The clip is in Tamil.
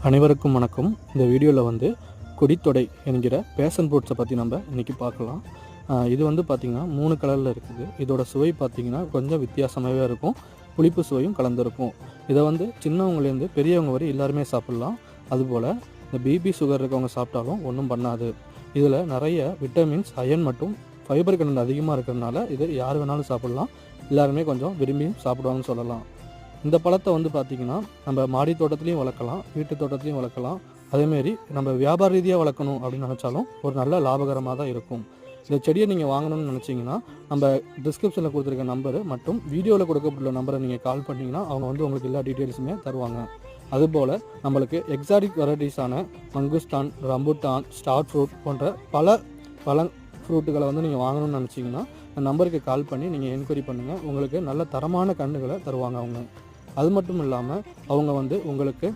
அனைவருக்கும் வணக்கம். இந்த வீடியோவில் வந்து கொடித்தொடை என்கிற பேஷன் ஃப்ரூட்ஸை பற்றி நம்ம இன்றைக்கி பார்க்கலாம். இது வந்து பார்த்திங்கன்னா 3 கலரில் இருக்குது. இதோட சுவை பார்த்திங்கன்னா கொஞ்சம் வித்தியாசமாகவே இருக்கும். புளிப்பு சுவையும் கலந்துருக்கும். இதை வந்து சின்னவங்கலேருந்து பெரியவங்க வரை எல்லாருமே சாப்பிட்லாம். அதுபோல் இந்த பிபி சுகர் இருக்கவங்க சாப்பிட்டாலும் ஒன்றும் பண்ணாது. இதில் நிறைய விட்டமின்ஸ், அயன் மற்றும் ஃபைபர் கண்டென்ட் அதிகமாக இருக்கிறதுனால இது யார் வேணாலும் சாப்பிட்லாம். எல்லாருமே கொஞ்சம் விரும்பி சாப்பிடுவாங்கன்னு சொல்லலாம். இந்த பழத்தை வந்து பார்த்திங்கன்னா நம்ம மாடி தோட்டத்துலேயும் வளர்க்கலாம், வீட்டு தோட்டத்துலேயும் வளர்க்கலாம். அதேமாரி நம்ம வியாபார ரீதியாக வளர்க்கணும் அப்படின்னு நினச்சாலும் ஒரு நல்ல லாபகரமாக தான் இருக்கும். இந்த செடியை நீங்கள் வாங்கணும்னு நினச்சிங்கன்னா நம்ம டிஸ்கிரிப்ஷனில் கொடுத்துருக்க நம்பரு மற்றும் வீடியோவில் கொடுக்கப்பட்டுள்ள நம்பரை நீங்கள் கால் பண்ணிங்கன்னா அவங்க வந்து உங்களுக்கு எல்லா டீட்டெயில்ஸுமே தருவாங்க. அதுபோல் நம்மளுக்கு எக்ஸாட்டிக் வெரைட்டிஸான மங்குஸ்தான், ரம்புட்டான், ஸ்டார் ஃப்ரூட் போன்ற பல ஃப்ரூட்டுகளை வந்து நீங்கள் வாங்கணும்னு நினச்சிங்கன்னா அந்த நம்பருக்கு கால் பண்ணி நீங்கள் என்கொயரி பண்ணுங்கள். உங்களுக்கு நல்ல தரமான கன்றுகளை தருவாங்க அவங்க. அது மட்டும் இல்லாமல் அவங்க வந்து உங்களுக்கு